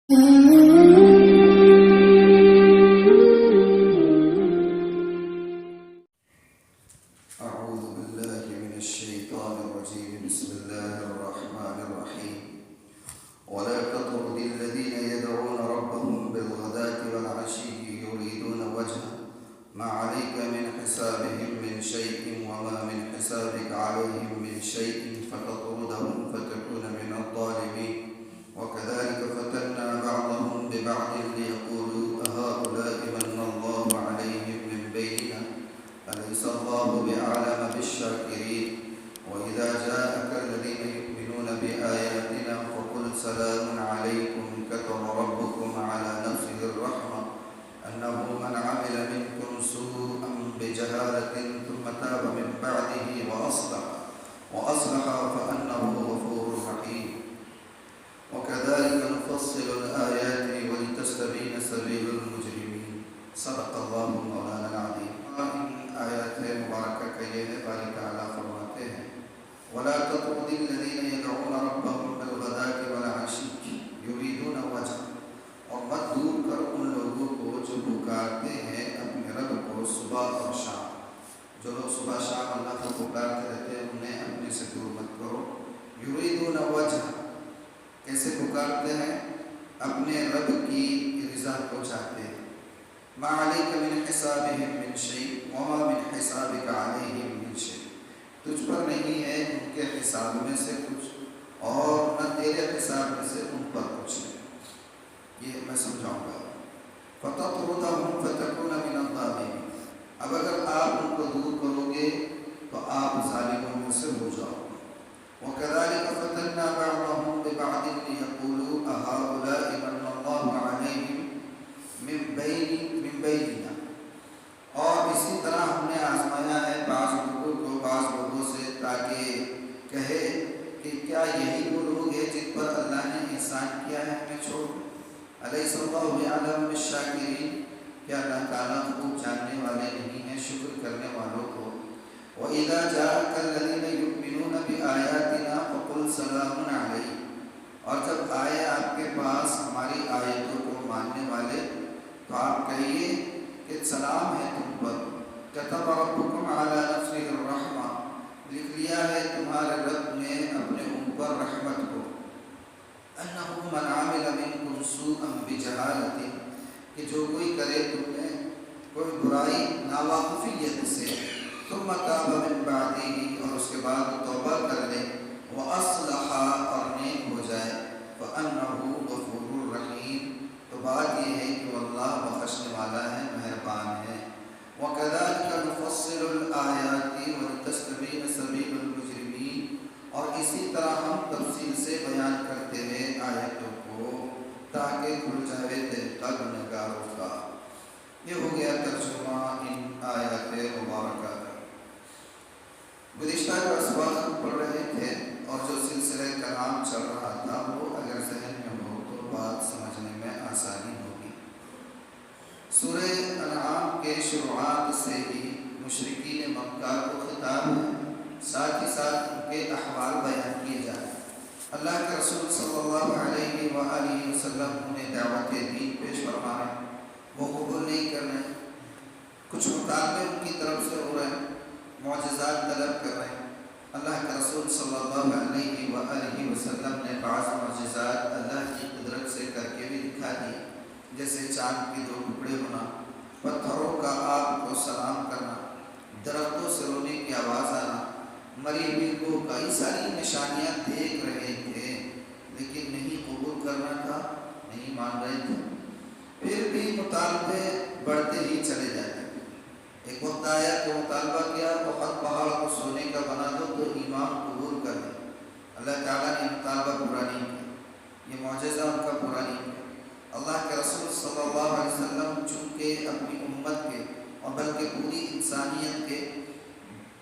أعوذ بالله من الشيطان الرجيم. بسم الله الرحمن الرحيم. ولا تطرد الذين يدعون ربهم بالغداة والعشي يريدون وجهه ما عليك من حسابهم من شيء وما من حسابك عليهم من شيء فتطردهم فتكون من الظالمين. وكذلك فتنا بعضهم ببعض ليقولوا أهؤلاء من الله عليهم من بيننا أليس الله بأعلم بالشاكرين. وإذا جاءك الذين يؤمنون بآياتنا فقل سلام عليكم كتب ربكم على نفسه الرحمة أنه من عمل منكم سوءا بجهالة ثم تاب من بعده وأصلح فأنه غفور رحيم. وكذلك نفصل الآيات ولتستبين سبيل المجرمين. صدق الله مولانا العظيم. آیات مبارکہ کا یہ ہے، باری تعالیٰ فرماتے ہیں وَلَا تَطْرُدِ الَّذِينَ يَدْعُونَ رَبَّهُمْ بِالْغَدَاةِ وَالْعَشِيِّ يُرِيدُونَ وَجْهَهُ، اور مت دور کر ان لوگوں کو جو پکارتے ہیں اپنے رب کو صبح اور شام. جو لوگ صبح شام اللہ کو پکارتے رہتے ہیں انہیں اپنے سے دور مت کرو. يُرِيدُونَ وَجْهَهُ، کیسے پکارتے ہیں؟ اپنے رب کی رضا کو چاہتے ہیں. ما علیک من حسابهم من شیء وما من حسابک علیہم من شیء، تجھ پر نہیں ہے ان کے حساب میں سے کچھ اور نہ تیرے حساب میں سے ان پر کچھ نہیں. یہ میں سمجھاؤں گا. فتطردهم فتکون من الظالمین، اب اگر آپ ان کو دور کرو گے تو آپ ظالموں میں سے ہو جاؤ گے. وَكَذَلِكَ فَتَنَّا بَعْضَهُمْ بِبَعْضٍ لِيَقُولُوا أَهَؤُلَاءِ مَنَّ اللَّهُ عَلَيْهِمْ من بیننا، اور اسی طرح ہم نے آزمایا ہے بعض لوگوں کو بعض لوگوں سے تاکہ کہے کہ کیا یہی وہ لوگ ہیں جن پر اللہ نے احسان کیا ہے ہمیں چھوڑ. الیس اللہ بعلم بالشاکرین، کیا اللہ تعالیٰ خوب جاننے والے نہیں ہیں شکر کرنے والوں کو. وَإِذَا جَاءَكَ الَّذِينَ يُؤْمِنُونَ بِآيَاتِنَا فَقُلْ سَلَامٌ عَلَيْكُمْ، اور جب آئے آپ کے پاس ہماری آیتوں کو ماننے والے تو آپ کہیے کہ سلام ہے تم پر. كتب ربكم على نفسه الرحمة، لکھ لیا ہے تمہارے رب نے اپنے اوپر رحمت کو. أنه من عمل منكم سوءا بجهالة، کہ جو کوئی کرے تم نے کوئی برائی ناواقفیت سے، ثم تاب من بعده، اور اس کے بعد توبہ کر لے، وأصلح، اور نیک ہو جائے، فأنه غفور رحیم، تو بات یہ ہے کہ وہ اللہ بخشنے والا ہے، مہربان ہے. وَكَذَلِكَ نُفَصِّلُ الْآيَاتِ وَلِتَسْتَبِينَ سَبِيلُ الْمُجْرِمِينَ، اور اسی طرح ہم تفصیل سے بیان کرتے ہیں آیتوں کو تاکہ کھل جائے طریقہ گنہگاروں کا. یہ ہو گیا ترجمہ ان آیات مبارکہ کا. گزشتہ جو اسباق ہم پڑھ رہے تھے اور جو سلسلہ کلام چل رہا تھا وہ اگر ذہن میں ہو تو بات سمجھنے میں آسانی ہوگی. سورہ انعام کے شروعات سے ہی مشرکین مکہ کو خطاب ہے، ساتھ ہی ساتھ ان کے احوال بیان کیے جا رہے ہیں. اللہ کے رسول صلی اللہ علیہ وآلہ وسلم انہیں دعوت دین پیش فرما رہے ہیں، وہ قبول نہیں کر رہے ہیں. کچھ مطالبے ان کی طرف سے ہو رہے ہیں، معجزات طلب کر رہے ہیں. اللہ کے رسول صلی اللہ علیہ وآلہ وسلم نے بعض معجزات اللہ کی قدرت سے کر کے بھی دکھا دی، جیسے چاند کے 2 ٹکڑے ہونا، پتھروں کا آگ کو سلام کرنا، درختوں سے رونے کی آواز آنا. مری ہوئی کو کئی ساری نشانیاں دیکھ رہے تھے لیکن نہیں قبول کرنا تھا، نہیں مان رہے تھے. پھر بھی مطالبے بڑھتے ہی چلے جاتے. ایک وقت آیا کہ مطالبہ کیا بہت پہاڑ کو سونے کا بنا دو تو ایمان قبول کر لیں. اللہ تعالیٰ نے مطالبہ پورا نہیں کیا، یہ معجزہ ان کا پورا نہیں کیا. اللہ کے رسول صلی اللہ علیہ وسلم چونکہ اپنی امت کے اور بلکہ پوری انسانیت کے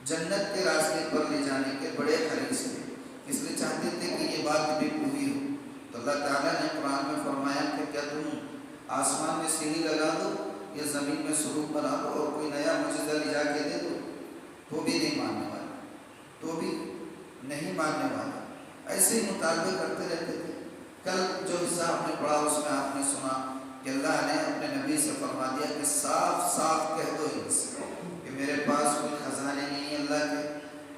جنت کے راستے پر لے جانے کے بڑے حریص تھے، اس لیے چاہتے تھے کہ یہ بات بھی پوری ہو. تو اللہ تعالیٰ نے قرآن میں فرمایا کہ کیا تم آسمان میں سیڑھی لگا دو یا زمین میں سرخ بنا دو اور کوئی نیا معجزہ لے جا کے دے دو، تو بھی نہیں ماننے والے، تو بھی نہیں ماننے والے. ایسے ہی مطالبے کرتے رہتے تھے. کل جو حصہ ہم نے پڑھا اس میں فرما دیا کہ صاف صاف کہہ دو ان سے کہ میرے پاس کوئی خزانے نہیں ہے اللہ کے،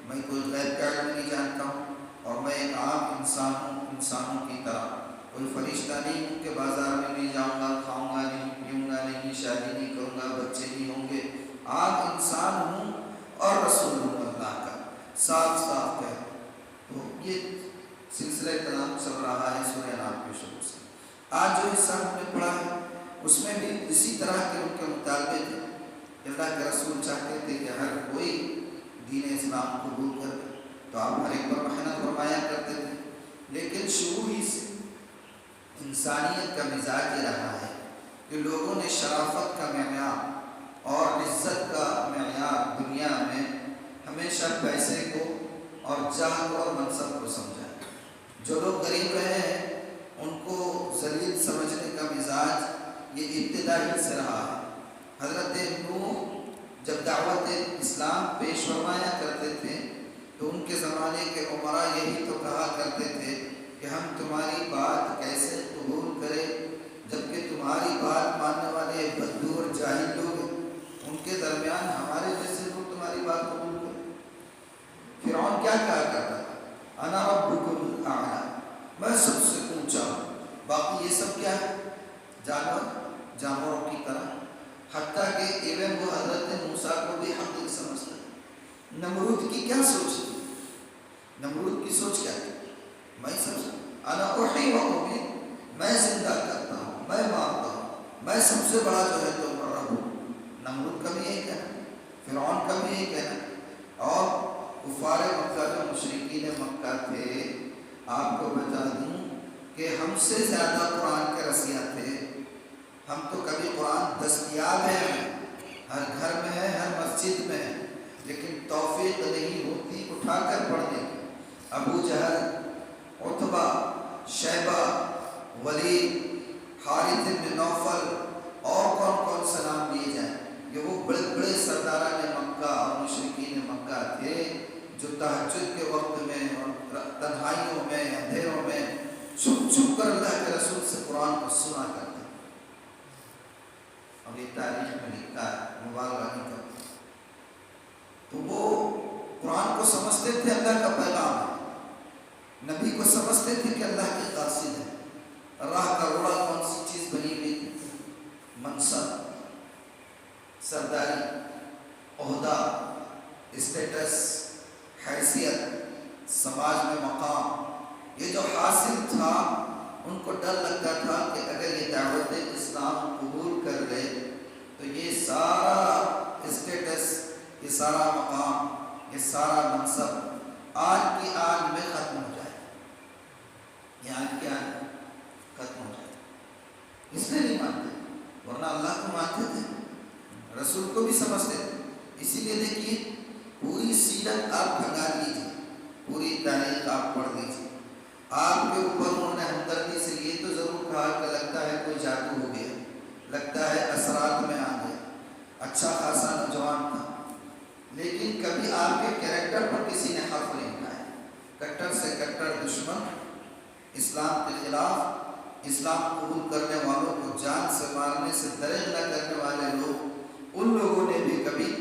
میں کوئی غیب کا علم نہیں جانتا ہوں، اور میں ایک عام انسان ہوں، انسانوں کی طرح کوئی فرشتہ نہیں ہوں کہ بازار میں نہیں جاؤں گا، کھاؤں گا نہیں، پیوں گا نہیں، شادی نہیں کروں گا، بچے نہیں ہوں گے، عام انسان ہوں اور رسول ہوں اللہ کا، صاف صاف کہہ دو۔ تو یہ سلسلہ کلام چل رہا ہے سورہ نام کے شروع سے۔ آج جو حصہ ہم نے پڑھا ہے اس میں بھی اسی طرح کے ان کے مطالبے تھے کہ اللہ کے رسول چاہتے تھے کہ ہر کوئی دین اسلام قبول کر لے، تو آپ ہر ایک پر محنت فرمایا کرتے تھے، لیکن شروع ہی سے انسانیت کا مزاج یہ رہا ہے کہ لوگوں نے شرافت کا معیار اور عزت کا معیار دنیا میں ہمیشہ پیسے کو اور جاہ کو اور منصب کو سمجھا۔ جو لوگ غریب رہے ہیں ان کو ذلیل سمجھنے کا مزاج یہ ابتدائی سے رہا ہے۔ حضرت نوح جب دعوت اسلام پیش فرمایا کرتے تھے تو ان کے زمانے کے عمراء یہی تو کہا کرتے تھے کہ ہم تمہاری بات کیسے قبول کریں جبکہ تمہاری بات ماننے والے بدو اور جاہل لوگ ہیں، ان کے درمیان ہمارے جیسے لوگ تمہاری بات قبول کریں۔ فرعون کیا کہا کرتا تھا؟ انا ربکم الاعلی، میں سب سے اونچا ہوں، باقی یہ سب کیا ہے؟ جانوروں کی طرح، حتیٰ کہ ایون وہ حضرت موسیٰ کو بھی حق سمجھتا ہے۔ نمرود کی کیا سوچ تھی؟ نمرود کی سوچ کیا تھی؟ میں سمجھتا انا احیی و امیت، میں زندہ کرتا ہوں، میں مارتا ہوں، میں سب سے بڑا جو ہے تو رب ہوں۔ نمرود کا بھی یہی کہنا، فرعون کا بھی یہی کہنا، اور کفار مکہ جو مشرکین مکہ تھے، آپ کو بتا دوں کہ ہم سے زیادہ قرآن کے رسیاں تھے۔ ہم تو کبھی قرآن دستیاب ہے، ہر گھر میں ہے، ہر مسجد میں ہے، لیکن توفیق نہیں ہوتی اٹھا کر پڑھنے کی۔ ابو جہل، عتبہ، شیبہ، ولید، حارث بن نوفل اور کون کون سے نام لیے جائیں، یہ وہ بڑے بڑے سرداران مکہ اور مشرکین مکہ تھے جو تہجد کے وقت میں اور تنہائیوں میں اندھیروں میں چھپ چھپ کر اللہ کے رسول سے قرآن کو سنا کرتے۔ اور یہ تاریخ میں لکھتا ہے، مبالغہ نہیں کرتا۔ تو وہ قرآن کو سمجھتے تھے اللہ کا پیغام ہے، نبی کو سمجھتے تھے کہ اللہ کے قاصد ہے۔ راہ کا روڑا کون سی چیز بنی ہوئی تھی؟ منصب، سرداری، عہدہ، اسٹیٹس، حیثیت، سماج میں مقام، یہ جو حاصل تھا ان کو ڈر لگتا تھا کہ اگر یہ دعوت اسلام قبول کر لے تو یہ سارا اسٹیٹس، یہ سارا مقام، یہ سارا منصب آج کی آج میں ختم ہو جائے، یہ آج کی آج ختم ہو جائے۔ اس لیے نہیں مانتے، ورنہ اللہ کو مانتے تھے، رسول کو بھی سمجھتے تھے۔ اسی لیے دیکھیے پوری سیرت آپ بھگا لیجیے، پوری تاریخ آپ پڑھ لیجیے، آپ کے اوپر انہوں نے ہمدردی سے یہ تو ضرور کہا کہ لگتا ہے کوئی جادو ہو گیا، لگتا ہے اثرات میں آ گیا، اچھا خاصا نوجوان تھا، لیکن کبھی آپ کے کریکٹر پر کسی نے حرف نہیں اٹھایا۔ کٹر سے کٹر دشمن، اسلام کے خلاف، اسلام قبول کرنے والوں کو جان سے مارنے سے دریغ نہ کرنے والے لوگ، ان لوگوں نے بھی کبھی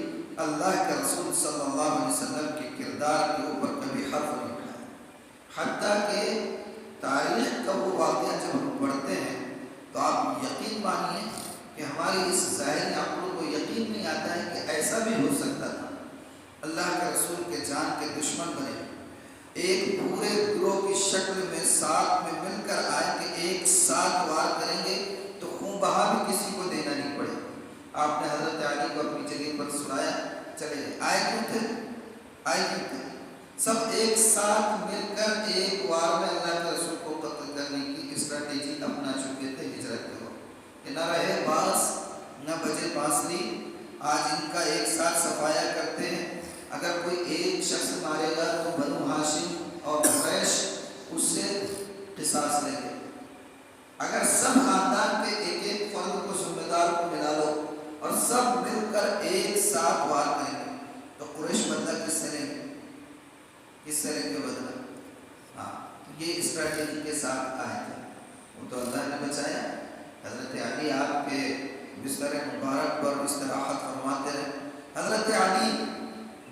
اللہ کے رسول صلی اللہ علیہ وسلم کے کردار کے اوپر کبھی حرف نہیں اٹھایا۔ حتیٰ کہ تاریخ کا وہ واقعہ جب ہم پڑھتے ہیں تو آپ یقین مانیے کہ ہماری اس ظاہری عقلوں کو یقین نہیں آتا ہے کہ ایسا بھی ہو سکتا تھا۔ اللہ کے رسول کے جان کے دشمن بنے، ایک پورے گروہ کی شکل میں ساتھ میں مل کر آئے کہ ایک ساتھ وار کریں گے تو خون بہا بھی کسی کو دینا نہیں پڑے۔ آپ نے حضرت علی کو اپنی جگہ پر سنایا، چلے آئے کیوں تھے؟ سب ایک ساتھ مل کر ایک وار میں اللہ کے رسول کو قتل کرنے کی اسٹریٹجی اپنا چکے تھے ہجرت کے وقت، کہ نہ رہے باس نہ بجے بانسری۔ آج ان کا ایک ساتھ صفایا کرتے ہیں، اگر کوئی ایک شخص مارے گا تو بنو ہاشم اور قریش اس سے قصاص لیں گے۔ اگر سب خاندان کے ایک ایک فرد کو ذمہ دار کو ملا لو اور سب مل کر ایک ساتھ وار کریں گے تو قریش بدلہ کس سے لیں گے؟ کس سے لیں گے بدلہ؟ ہاں، یہ اسٹریٹجی کے ساتھ آئے تھے، وہ تو اللہ نے بچایا۔ حضرت علی آپ کے بستر مبارک پر استراحت فرماتے رہے۔ حضرت علی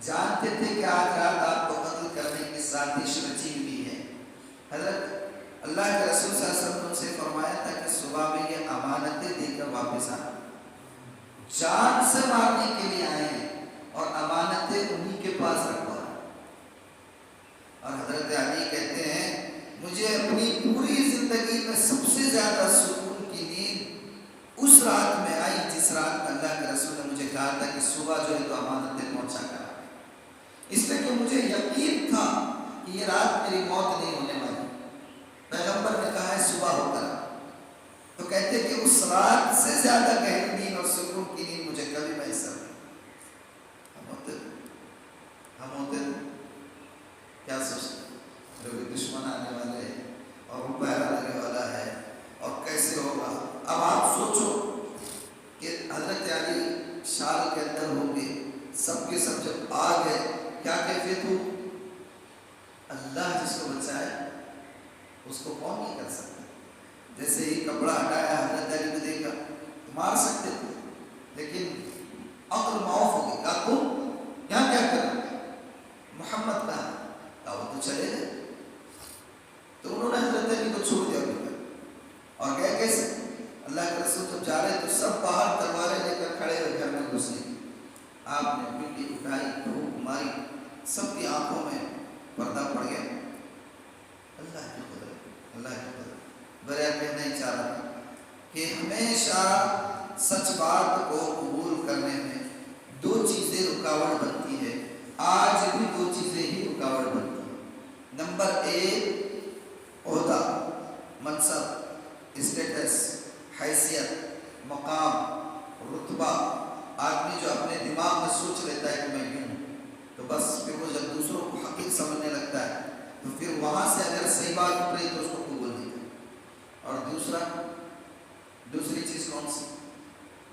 جانتے تھے کہ آج رات آپ کو قتل کرنے کی سازش رچی ہوئی ہے۔ حضرت اللہ کے رسول صلی اللہ علیہ وسلم سے فرمایا تھا کہ صبح میں یہ امانتیں دے کر واپس آنا، جان سے مارنے کے لیے آئے ہیں اور امانتیں انہی کے پاس رکھوا۔ اور حضرت علی کہتے ہیں مجھے اپنی پوری زندگی میں سب سے زیادہ سکون کی نیند اس رات میں آئی جس رات میں اللہ کے رسول نے مجھے کہا تھا کہ صبح جو ہے تو امانتیں پہنچا کر، اس لیے کہ مجھے یقین تھا کہ یہ رات میری موت نہیں ہونے والی۔ پیغمبر نے کہا ہے صبح ہو کر، تو کہتے کہ اس رات سے زیادہ گہری نیند اور سکون کی نیند مجھے کبھی میسر نہیں۔ ہم ہوتے کیا سوچتے جو کہ دشمن آنے والے ہیں اور روپیہ لگنے والا ہے اور کیسے ہوگا۔ اب آپ سوچو کہ حضرت علی شال کے اندر ہوں گے، سب کے سب جب آ گئے کیا کیفیت ہو؟ اللہ جس کو بچائے اس کو کون نہیں کر سکتا۔ جیسے ہی کپڑا ہٹایا حضرت علی کو دیکھا مار سکتے تھے، لیکن عقل معاف ہو گئی۔ کہا تم یہاں کیا کر رہے؟ محمد کہا وہ تو چلے گئے۔ تو انہوں نے حضرت علی کو چھوڑ دیا اور گئے کیسے؟ اللہ کے رسول جب جا رہے تو سب باہر تلواریں لے کر کھڑے ہوئے گھر میں گھس گئے۔ آپ نے پنڈلی اٹھائی، دھوپ ماری، سب کی آنکھوں میں پردہ پڑ گیا۔ اللہ کی قدرت، اللہ کی قدرت۔ بریا کہنا ہی چاہ رہا تھا کہ ہمیشہ سچ بات کو قبول کرنے میں دو چیزیں رکاوٹ بنتی ہے، آج بھی دو چیزیں ہی رکاوٹ بنتی ہیں۔ نمبر ایک عہدہ، منصب، اسٹیٹس، حیثیت، مقام، رتبہ۔ آدمی جو اپنے دماغ میں سوچ لیتا ہے کہ میں یوں ہوں، تو بس پھر وہ جب دوسروں کو حقیق سمجھنے لگتا ہے تو پھر وہاں سے اگر صحیح بات اٹھ رہی تو اس کو قبول نہیں کرتا۔ اور دوسری چیز کون سی؟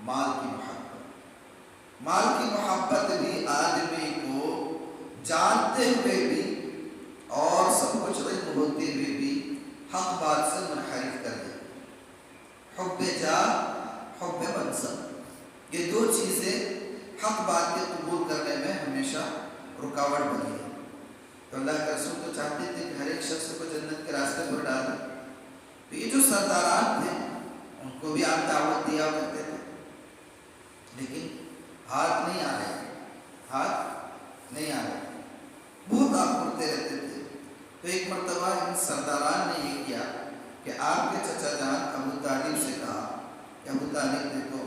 مال کی محبت۔ مال کی محبت بھی آدمی کو جانتے ہوئے بھی اور سب کچھ علم ہوتے ہوئے بھی حق بات سے منحرف کر دے۔ حب جاہ، حب منصب، یہ دو چیزیں حق بات کے قبول کرنے میں ہمیشہ رکاوٹ بنی ہے۔ تو اللہ کے رسول تو چاہتے تھے کہ ہر ایک شخص کو جنت کے راستے پر ڈال دیں۔ تو یہ جو سرداران تھے ان کو بھی آپ دعوت دیا کرتے تھے، لیکن ہاتھ نہیں آ رہے، ہاتھ نہیں آ رہے، بہت آپ کرتے رہتے تھے۔ تو ایک مرتبہ ان سرداران نے یہ کیا کہ آپ کے چچا جان ابو طالب سے کہا کہ ابو طالب دیکھو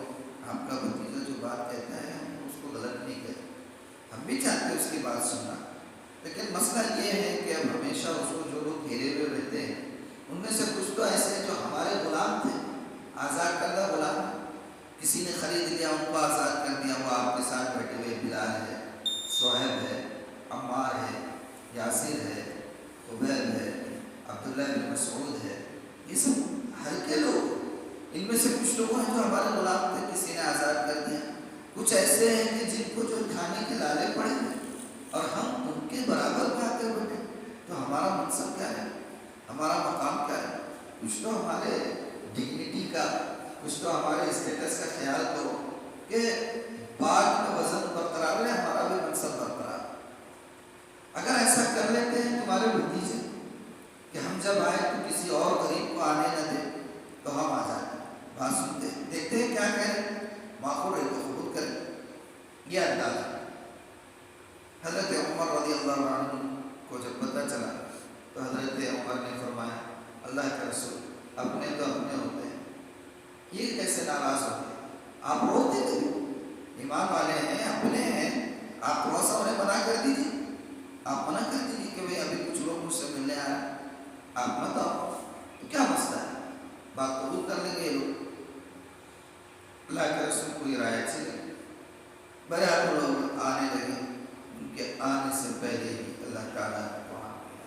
آپ کا بھتیجا جو بات کہتا ہے ہم اس کو غلط نہیں کہتے، ہم بھی چاہتے ہیں اس کی بات سننا، لیکن مسئلہ یہ ہے کہ اب ہمیشہ اس کو جو لوگ گھیرے ہوئے رہتے ہیں ان میں سے کچھ تو ایسے ہیں جو ہمارے غلام تھے، آزاد کردہ غلام، کسی نے خرید لیا ان کو آزاد کر دیا، وہ آپ کے ساتھ بیٹھے ہوئے بلال ہے، صہیب ہے، عمار ہے، یاسر ہے، عبید ہے، عبداللہ بن مسعود ہے، یہ سب ہلکے لوگ، ان میں سے کچھ لوگ ہیں جو ہمارے غلام تھے کسی نے آزاد کر دیا، کچھ ایسے ہیں کہ جن کو جو کھانے کے لالے پڑے ہیں اور ہم ان کے برابر میں آ کر بیٹھے، تو ہمارا منصب کیا ہے، ہمارا مقام کیا ہے؟ کچھ تو ہمارے ڈگنیٹی کا، کچھ تو ہمارے اسٹیٹس کا خیال کرو کہ بعد میں وزن برقرار ہے، ہمارا بھی منصب برقرار۔ اگر ایسا کر لیتے ہیں تمہارے بھتیجے کہ ہم جب آئے تو کسی اور غریب کو آنے نہ دیں تو ہم آ جاتے ہیں، بات سنتے ہیں، دیکھتے ہیں کیا کہیں، معقول ہے تو قبول کریں، یہ انداز ہے۔ حضرت عمر رضی اللہ عنہ کو جب پتہ چلا تو حضرت عمر نے فرمایا اللہ کے رسول اپنے تو اپنے ہوتے ہیں، یہ کیسے ناراض ہوتے ہیں؟ آپ روتے تھے، ایمان والے ہیں، اپنے ہیں، آپ تھوڑا سا انہیں منع کر دیجیے، آپ منع کر دیجیے کہ بھئی ابھی کچھ لوگ مجھ سے ملنے آ رہے ہیں، آپ مت آؤ، تو کیا مسئلہ ہے، بات قبول کر لیں گے یہ لوگ۔ اللہ کے رسول کو یہ رائے اچھی لگی، بہرحال لوگ آنے لگے، ان کے آنے سے پہلے ہی اللہ تعالیٰ نے قرآن کیا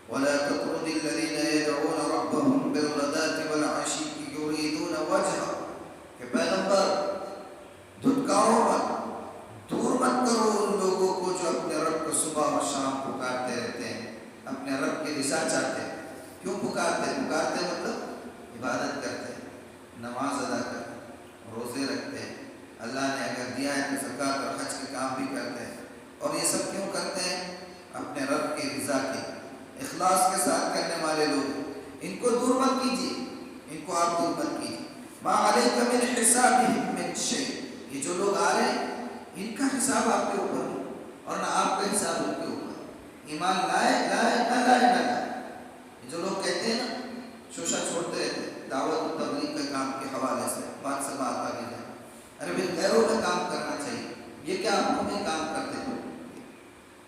وَلَا تَطْرُدِ الَّذِينَ يَدْعُونَ رَبَّهُمْ بِالْغَدَاةِ وَالْعَشِيِّ يُرِيدُونَ وَجْهَهُ کہ پیغمبر دھتکارو مت، دور مت کرو ان لوگوں کو جو اپنے رب کو صبح و شام پکارتے رہتے ہیں، اپنے رب کی رضا چاہتے ہیں۔ کیوں پکارتے؟ پکارتے مطلب عبادت کرتے ہیں، نماز ادا کرتے ہیں، کو آپ دور مت کیجیے. ما علیک من حسابہم من شیء، یہ جو لوگ آ رہے ہیں ان کا حساب آپ کے اوپر نہیں اور نہ آپ کا حساب ان کے اوپر. ایمان لائے نہ لائے. یہ جو لوگ کہتے ہیں نا شوشہ چھوڑتے رہتے ہیں دعوت و تبلیغ کے کام کے حوالے سے، بات سے بات آگے جائے. ارے بھائی غیروں میں کام کرنا چاہیے، یہ کیا اپنوں میں کام کرتے ہیں؟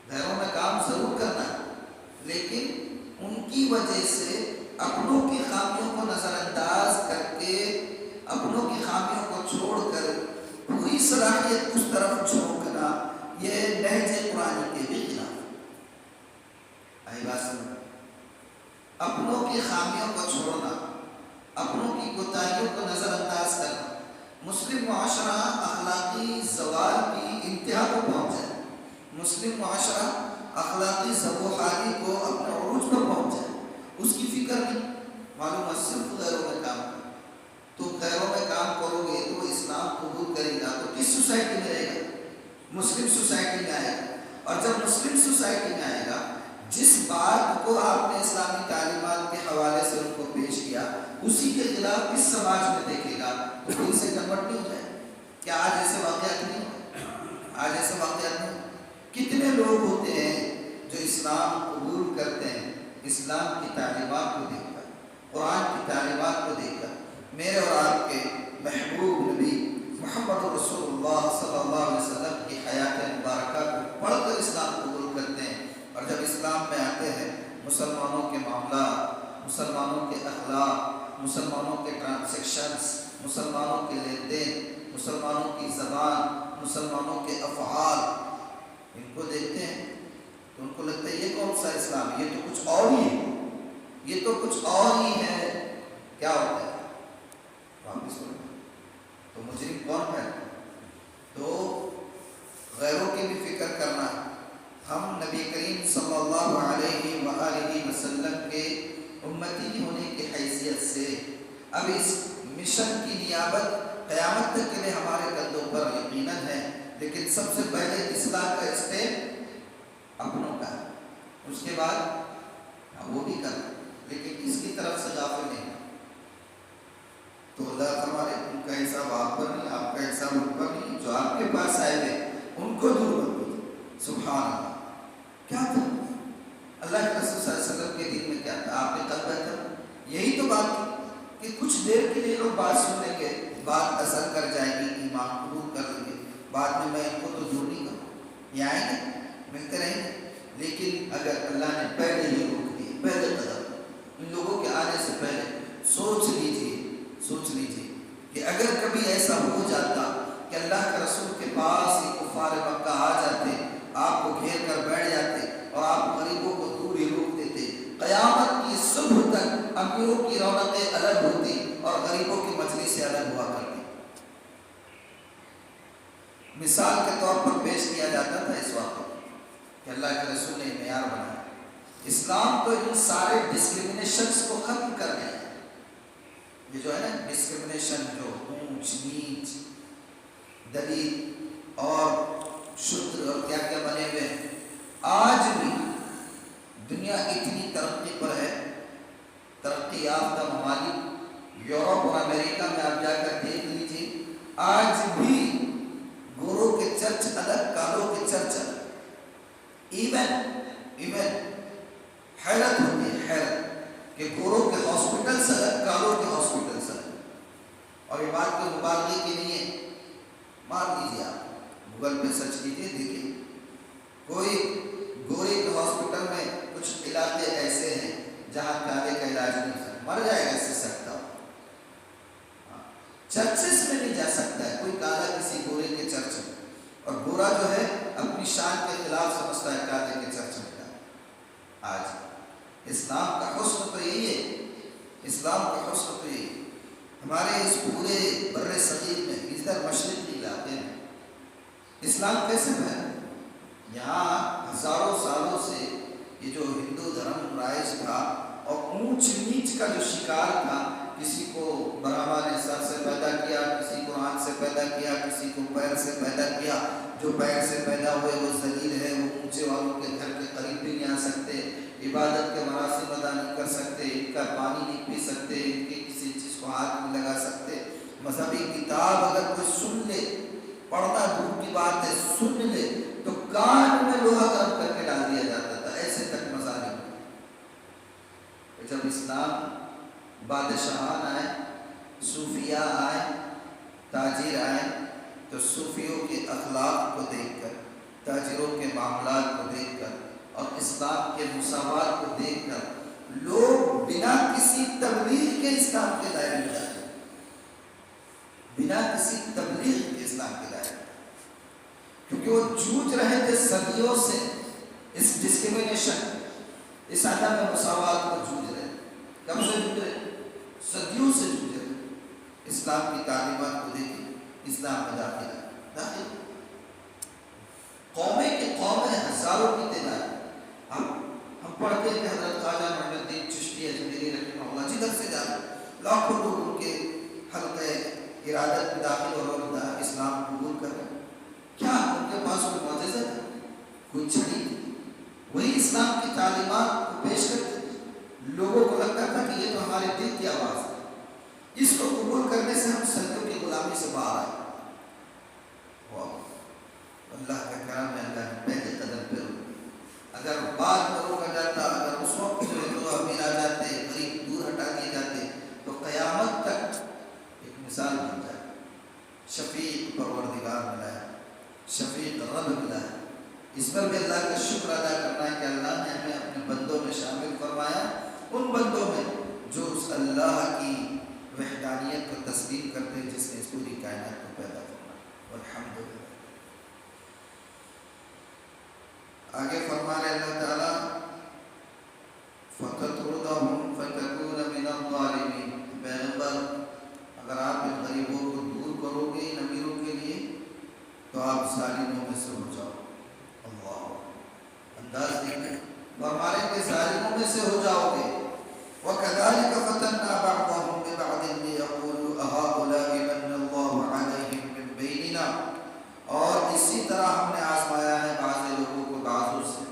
غیروں میں کام ضرور کرنا ہے، لیکن ان کی وجہ سے اپنوں کی خامیوں کو نظر انداز کر کے، اپنوں کی خامیوں کو چھوڑ کر پوری صلاحیت اس طرف جھونکنا، یہ نہج قرآن کے بھی خلاف ہے. آئی بات سمجھ؟ اپنوں کی خامیوں کو چھوڑنا، اپنوں کی کوتاہیوں کو نظر انداز کرنا. مسلم معاشرہ اخلاقی زوال کی انتہا کو پہنچ جائے، مسلم معاشرہ اخلاقی زب و حالی کو اپنے عروج پر پہنچ جائے، اس کی فکر نہیں. معلوم ہے صرف غیروں میں کام کرو. تو غیروں میں کام کرو گے تو اسلام قبول کرے گا تو کس سوسائٹی میں رہے گا؟ مسلم سوسائٹی میں آئے گا. اور جب مسلم سوسائٹی میں آئے گا، جس بات کو آپ نے اسلامی تعلیمات کے حوالے سے ان کو پیش کیا اسی کے خلاف اس سماج میں دیکھے گا تو دل سے کنورٹ نہیں ہو جائے. کیا آج ایسے واقعات نہیں ہوتے؟ آج ایسے واقعات نہیں ہوتے. کتنے لوگ ہوتے ہیں جو اسلام قبول کرتے ہیں اسلام کی تعلیمات کو دیکھ کر، قرآن کی تعلیمات کو دیکھ کر. میرے اور آپ کے محبوب نبی محمد رسول اللہ صلی اللہ علیہ وسلم کی حیات مبارکہ کو پڑھ کر اسلام قبول کرتے ہیں. اور جب اسلام میں آتے ہیں مسلمانوں کے معاملات، مسلمانوں کے اخلاق، مسلمانوں کے ٹرانزیکشنز، مسلمانوں کے لین دین، مسلمانوں کی زبان، مسلمانوں کے افعال، ان کو دیکھتے ہیں تو ان کو لگتا ہے یہ کون سا اسلام ہے؟ یہ تو کچھ اور ہی ہے، یہ تو کچھ اور ہی ہے. کیا ہوتا ہے؟ واپس تو مجرم کون ہے؟ تو غیروں کی بھی فکر کرنا. ہم نبی کریم صلی اللہ علیہ وآلہ وسلم کے امتی ہونے کی حیثیت سے اب اس مشن کی نیابت قیامت تک کے لیے ہمارے کندھوں پر یقیناً ہے، لیکن سب سے پہلے اصلاح کا اسٹیپ اپنوں کا ہے. اس کے بعد وہ بھی کرنا، لیکن اس کی طرف سے غافل نہیں. تو اللہ فرمائے ان کا حساب آپ پر نہیں، آپ کا حساب ان پر نہیں. جو آپ کے پاس آئے گئے ان کو دور مت کیجیے. سبحان اللہ. کیا تھا اللہ کے رسول صلی اللہ علیہ وسلم کے دین میں؟ کیا تھا؟ آپ نے تب بیٹھا یہی تو بات تھی کہ کچھ دیر کے لیے لوگ بات سنیں گے، بات اثر کر جائے گی، ایمان قبول کر لیں گے، بعد میں ان کو تو دور نہیں کروں، یہ آئیں گے ملتے رہیں گے. لیکن اگر اللہ نے پہلے ہی روک دیے، پہلے قدم ان لوگوں کے آنے سے پہلے سوچ لیجیے کہ اگر کبھی ایسا ہو جاتا کہ اللہ کے رسول کے پاس یہ کفار مکہ آ جاتے، آپ کو گھیر کر بیٹھ جاتے اور آپ غریبوں کو دور ہی روک دیتے، قیامت کی صبح تک امیروں کی رونقیں الگ ہوتی اور غریبوں کی مجلسیں الگ ہوا کرتی. مثال کے طور پر پیش کیا جاتا تھا اس وقت کہ اللہ کے رسول نے معیار بنایا. اسلام تو ان سارے ڈسکرمنیشنز کو ختم کر دیا. یہ جو ہے نا ڈسکرمنیشن، جو اونچ نیچ، دلیل اور شودر اور کیا کیا بنے ہوئے ہیں، آج بھی دنیا اتنی ترقی پر ہے، ترقی یافتہ ممالک یورپ اور امریکہ میں آپ جا کر دیکھ لیجیے، آج بھی گوروں کے چرچ الگ، کالوں کے چرچ الگ. ایون حیرت ہوتی ہے، حیرت کہ گوروں کے ہاسپٹلس الگ، کالوں کے ہاسپٹلس الگ. اور یہ بات کوئی مبالغے کی نہیں ہے، مار لیجیے، آپ گوگل پہ سرچ کیجیے، دیکھیے کوئی گورے کے ہاسپٹل میں کچھ علاقے ایسے ہیں جہاں کالے کا علاج نہیں ہو سکتا، مر جائے گا اس سے سکتا ہو. چرچز میں نہیں جا سکتا ہے کوئی کالا کسی گورے کے چرچ میں، اور گورا جو ہے اپنی شان کے خلاف سمجھتا ہے کالے کے چرچ میں. آج اسلام کا حسن تو یہی ہے، اسلام کا حسن تو یہی ہے. ہمارے اس پورے بر صغیر میں، ادھر مشرقی علاقے میں اسلام کیسے ہے؟ یہاں ہزاروں سالوں سے یہ جو ہندو دھرم رائج تھا اور اونچ نیچ کا جو شکار تھا، کسی کو برہما نے سر سے پیدا کیا، کسی کو آنکھ سے پیدا کیا، کسی کو پیر سے پیدا کیا. جو پیر سے پیدا ہوئے وہ ذلیل ہے، وہ اونچے والوں کے گھر کے قریب بھی نہیں آ سکتے، عبادت کے مراسم ادا نہیں کر سکتے، ان کا پانی نہیں پی سکتے، ان کی کسی چیز کو پڑھنا دور کی بات ہے، سن لے تو کان میں لوہا گرم کر کے ڈال دیا جاتا تھا، ایسے تک مظالم۔ جب اسلام، بادشاہان آئے، صوفیاء آئے، تاجر آئے، تو صوفیوں کے اخلاق کو دیکھ کر، تاجروں کے معاملات کو دیکھ کر اور اسلام کے مساوات کو دیکھ کر لوگ بنا کسی تبلیغ کے اسلام کے دائرے میں آتے، بنا کسی تبلیغ کے اسلام کے دائرے میں، کیونکہ وہ جوجھ رہے تھے صدیوں سے اس ڈسکریمنیشن، اس عدم مساوات کو جوجھ رہے۔ کب سے جوجھ رہے؟ صدیوں سے جوجھ رہے۔ اسلام کی تعلیمات کو دیکھیں، اسلام میں داخل قومیں کے قومیں، ہزاروں کی تعداد۔ ہم پڑھتے ہیں کہ حضرت خواجہ محمد الدین چشتی اجمیری رحمہ اللہ جدھر سے جاتے لاکھوں لوگ ان کے حلقہ ارادت میں داخل اور اسلام قبول کر رہے ہیں۔ کیا ان کے پاس کوئی معجزہ تھا؟ کوئی چھڑی تھی؟ وہی اسلام کی تعلیمات کو پیش کرتے تھے۔ لوگوں کو لگتا تھا کہ یہ تو ہمارے دل کی آواز ہے، اس کو قبول کرنے سے ہم صدیوں کی غلامی سے باہر آئے۔ اللہ کا کرم ہے، اللہ نے پہلے قدم پہ اگر بعد میں روکا جاتا، اگر اس وقت جو ہے تو امیر آ جاتے، غریب دور ہٹا دیے جاتے، تو قیامت تک ایک مثال بن جائے۔ شفیق پروردگار ملا ہے، شفیق رب ملا ہے۔ اس پر بھی اللہ کا شکر ادا کرنا ہے کہ اللہ نے ہمیں اپنے بندوں میں شامل فرمایا، ان بندوں میں جو اس اللہ کی وحدانیت کو تسلیم کرتے ہیں جس نے اس پوری کائنات کو پیدا فرمایا۔ الحمدللہ۔ آگے فرما رہے اللہ تعالیٰ فَتَطْرُدَهُمْ فَتَكُونَ مِنَ الظَّالِمِينَ۔ پیغمبر، اگر آپ ان غریبوں کو دور کرو گے ان امیروں کے لیے تو آپ ظالموں میں سے ہو جاؤ۔ اللہ انداز دیکھیں، فرما رہے کہ ظالموں میں سے ہو جاؤ گے۔ وَكَذَلِكَ فَتَنَّا بَعْضَهُمْ بِبَعْضٍ لِيَقُولُوا أَهَٰؤُلَاءِ مَنَّ اللَّهُ عَلَيْهِم مِّن بَيْنِنَا۔ اور اسی طرح ہم نے آزمایا ہے بعض لوگوں کو بعضوں سے،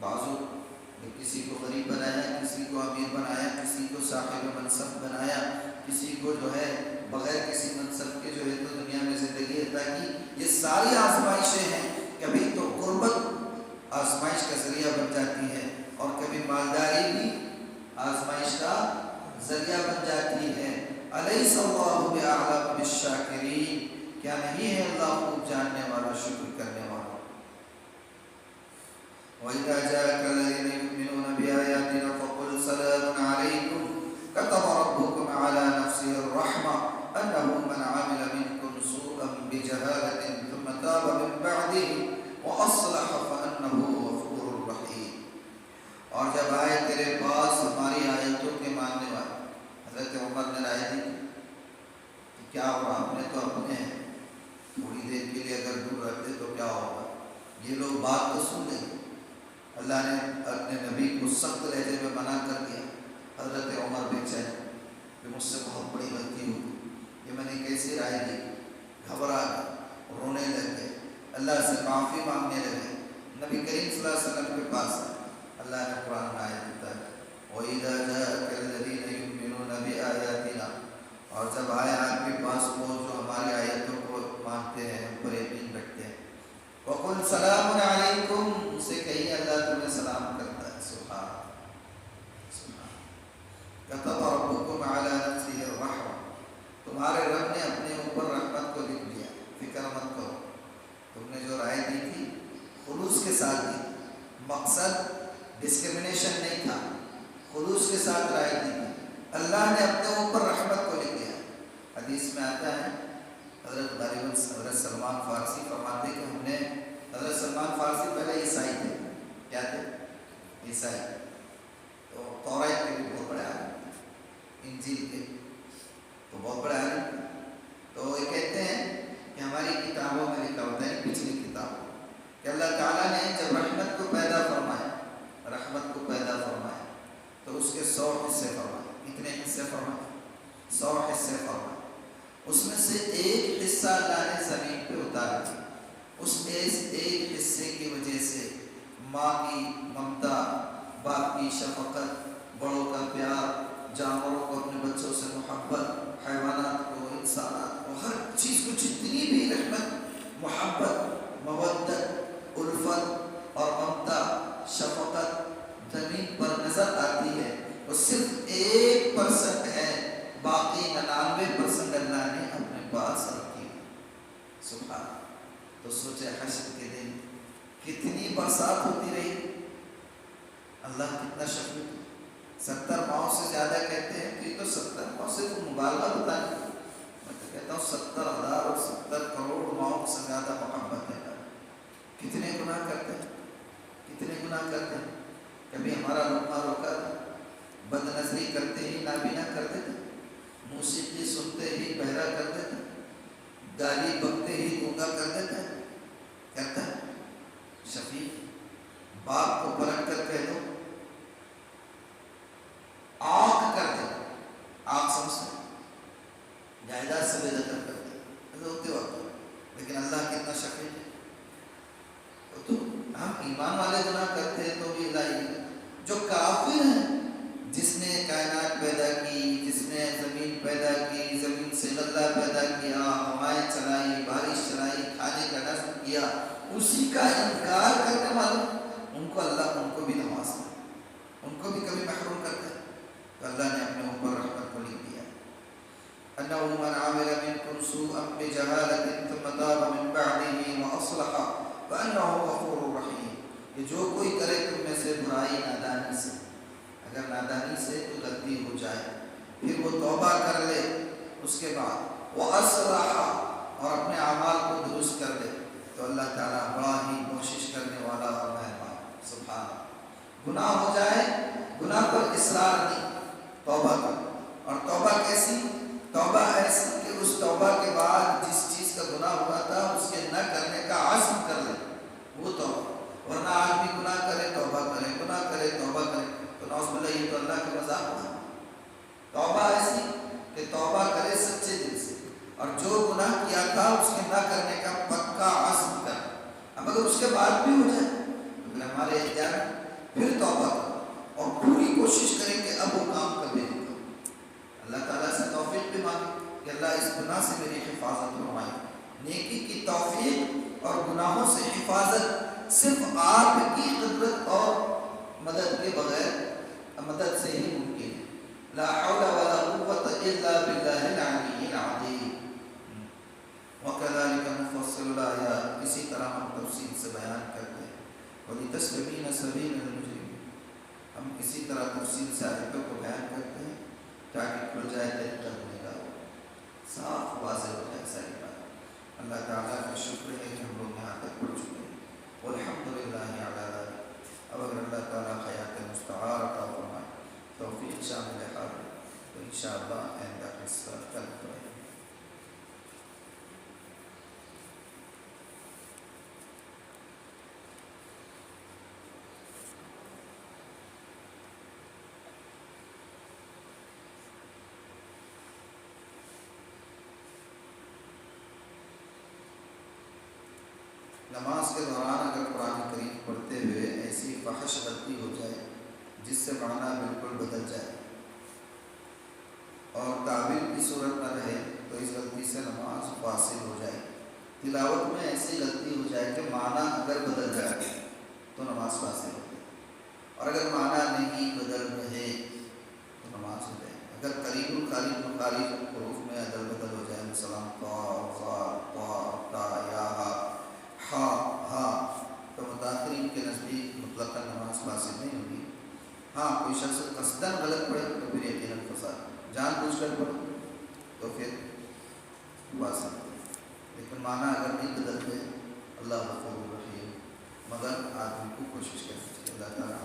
بعضوں نے کسی کو غریب بنایا، کسی کو امیر بنایا، کسی کو صاحب منصب بنایا، کسی کو جو ہے بغیر کسی منصب کے جو ہے تو دنیا میں زندگی عطا کی۔ یہ ساری آزمائشیں ہیں، کبھی تو غربت آزمائش کا ذریعہ بن جاتی ہے اور کبھی مالداری بھی آزمائش کا ذریعہ بن جاتی ہے۔ الیس اللہ بأعلم بالشاکرین، کیا نہیں ہے اللہ خوب جاننے والا، شکر کرنے والا۔ وَإِذَا جَاءَكَ الَّذِينَ يُؤْمِنُونَ بِآيَاتِنَا فَقُلْ سَلَامٌ عَلَيْكُمْ كَتَبَ رَبُّكُمْ عَلَى نَفْسِهِ الرَّحْمَةَ أَنَّهُ مَنْ عَمِلَ مِنكُمْ سُوءًا بِجَهَالَةٍ ثُمَّ تَابَ مِنْ بَعْدِهِ وَأَصْلَحَ فَأَنَّهُ غَفُورٌ رَحِيمٌ۔ اور جب آئے تیرے پاس ہماری آیتوں کے ماننے والے، حضرت عمر نے رائے دی کہ کیا ہوا، ہم نے تو اپنے تھوڑی دیر کے لیے اگر دور رہتے تو کیا ہوگا، یہ لوگ بات تو سن لیں۔ اللہ نے اپنے نبی کو سخت لہجے میں منع کر دیا۔ حضرت عمر بے چین کہ مجھ سے بہت بڑی غلطی ہوئی، یہ میں نے کیسی رائے دی، گھبرا گئے، رونے لگے، اللہ سے معافی مانگنے لگے۔ نبی کریم صلی اللہ علیہ وسلم کے پاس اللہ نے قرآن میں آیت دیتا ہے وَإِذَا جَاءَكَ الَّذِينَ يُؤْمِنُونَ بِآيَاتِنَا، اور جب آئے آپ کے پاس وہ جو ہماری آیتوں کو مانتے ہیں، ہم پر یقین رکھتے ہیں، وَقُلْ سَلَامٌ عَلَيْكُمْ، ان سے کہیں اللہ تمہیں سلام کرتا ہے۔ سبحان كَتَبَ رَبُّكُمْ عَلَى نَفْسِهِ الرَّحْمَةَ، تمہارے رب نے اپنے اوپر رحمت کو لکھ دیا، فکر مت کرو۔ تم نے جو رائے دی تھی خلوص کے ساتھ دی، مقصد ڈسکریمنیشن نہیں تھا، خلوص کے ساتھ رائے دی تھی، اللہ نے اپنے اوپر رحمت کو لکھ دیا۔ حدیث میں آتا ہے، حضرت سلمان فارسی فرماتے کہ ہم نے، حضرت سلمان فارسی پہلے عیسائی تھے، کیا تھے؟ عیسائی، تو توریت کے بھی بہت بڑے عالم، انجیل کے تو بہت بڑے عالم، تو یہ کہتے ہیں کہ ہماری کتابوں میں لکھا ہوتا ہے، پچھلی کتابوں کہ اللہ تعالیٰ نے جب رحمت کو پیدا فرمایا، رحمت کو پیدا فرمایا تو اس کے 100 حصے فرمائے۔ کتنے حصے فرمائے؟ 100 حصے فرمائے۔ اس میں سے ایک حصہ اللہ نے زمین پہ اتارا، اس ایک حصے کی وجہ سے ماں کی ممتا، باپ کی شفقت، بڑوں کا پیار، جانوروں کو اپنے بچوں سے محبت، حیوانات کو، انسانات کو، ہر چیز کو جتنی بھی رحمت محبت، مودت، الفت اور ممتا، شفقت زمین پر نظر آتی ہے وہ صرف 1% ہے، باقی 99% اللہ نے اپنے پاس رکھی ہے۔ سبحان۔ تو سوچے حشر کے دن کتنی برسات ہوتی رہی، اللہ کتنا شفیق۔ 70 پاؤں سے زیادہ کہتے ہیں کہ تو 70 پاؤں سے تو مبالغہ بتائیں، میں تو کہتا ہوں 70,000 اور 70 کروڑ ماؤں سے زیادہ محبت ہے۔ کتنے گناہ کرتے ہیں، کتنے گناہ کرتے ہیں، کبھی ہمارا لقمہ روکا تھا، بد نظری کرتے ہی نابینا کر دیتے، موسیقی سنتے ہی بہرا کر دیتے، گالی بکتے ہی گونگا کر دیتے، کہتا ہے شفیق۔ باپ کو پلٹ کر کہہ دو آنکھ کر دے، آنکھ سمجھتے جائیداد سے بے دخل کر دے، ایسا ہوتے وقت، لیکن اللہ کتنا شفیق ہے۔ تو ہم ایمان والے گناہ کرتے ہیں تو بھی اللہ ہی، جو کافر ہیں، جس نے کائنات پیدا کی، جس نے زمین پیدا کی، زمین سے غلہ پیدا کیا، ہوائیں چلائی، بارش چلائی، کھانے کا نظم کیا، اسی کا انکار کرنے والوں ان کو اللہ ان کو بھی نوازتا ہے، ان کو بھی کبھی محروم کرتا ہے۔ تو اللہ نے اپنے اوپر رحمت کو لکھ دیا، انه من عمل منكم سوءا بجهالة ثم تاب من بعده واصلح فانه غفور رحیم۔ کہ جو کوئی کرے تم میں سے برائی نادانی سے، اگر نادانی سے تو غلطی ہو جائے، پھر وہ توبہ کر لے، اس کے بعد وہ اصلاح اور اپنے اعمال کو درست کر دے، تو اللہ تعالیٰ بڑا ہی کوشش کرنے والا اور مہربان۔ سبحان اللہ۔ گناہ ہو جائے، گناہ پر اصرار نہیں، توبہ کر۔ اور توبہ کیسی؟ توبہ ایسی کہ اس توبہ کے بعد جس چیز کا گناہ ہوا تھا اس کے نہ کرنے کا عزم کر لے، وہ توبہ۔ ورنہ آدمی گناہ کرے توبہ کرے، گناہ کرے توبہ کرے، تو نعوذ باللہ یہ تو اللہ کے مذاق ہوا۔ توبہ ایسی کہ توبہ کرے سچے دل سے، اور جو گناہ کیا تھا اس کے نہ کرنے کا پکا عزم کر۔ اب اگر اس کے بعد بھی ہو جائے اگر ہمارے اختیار پھر توبہ کرو اور پوری کوشش کریں کہ اب وہ کام کبھی نہیں کرو۔ اللہ تعالیٰ سے توفیق بھی مانگے کہ اللہ اس گناہ سے میری حفاظت فرمائے۔ نیکی کی توفیق اور گناہوں سے حفاظت صرف آپ کی قدرت اور مدد کے بغیر، مدد سے ہی ممکن ہے۔ لا حول ولا قوة الا باللہ العلی العظیم۔ وَكَذَلِكَ نُفَصِّلُ الْآيَاتِ، اسی طرح ہم تفصیل سے بیان کرتے ہیں۔ وَلِتَسْتَبِينَ سَبِيلُ الْمُجْرِمِينَ، ہم اسی طرح تفصیل سے آیتوں کو بیان کرتے ہیں تاکہ کھل جائے طریقہ گنہگار ہو، صاف واضح ہو جائے ساری بات۔ اللہ تعالیٰ کا شکر ہے کہ ہم لوگ یہاں تک پڑھ چکے ہیں، والحمدللہ علی ذلک۔ اب اگر اللہ تعالیٰ حیات مستعار عطا فرمائے، توفیق شامل حال ہے، تو انشاءاللہ آئندہ قصہ کل پڑھیں گے۔ نماز کے دوران اگر قرآن کریم پڑھتے ہوئے ایسی فحش غلطی ہو جائے جس سے معنی بالکل بدل جائے اور تعبیر کی صورت نہ رہے، تو اس غلطی سے نماز فاسد ہو جائے۔ تلاوت میں ایسی غلطی ہو جائے کہ معنی اگر بدل جائے تو نماز فاسد ہو جائے، اور اگر معنی نہیں بدل رہے تو نماز ہو جائے۔ اگر قریب القریب مخارج حروف میں عدل بدل ہو جائے، مثلا ہا ہا، تو متاثرین کے نزدیک مطلق نماز فاسد نہیں ہوگی۔ ہاں کوئی شخص قصداً غلط پڑھے تو پھر یقیناً فساد، جان بوجھ کر پڑھے تو پھر فاسد، لیکن معنی اگر نہیں بدلتے اللہ غفور رحیم، مگر آدمی کو کوشش کرنی چاہیے۔ اللہ تعالیٰ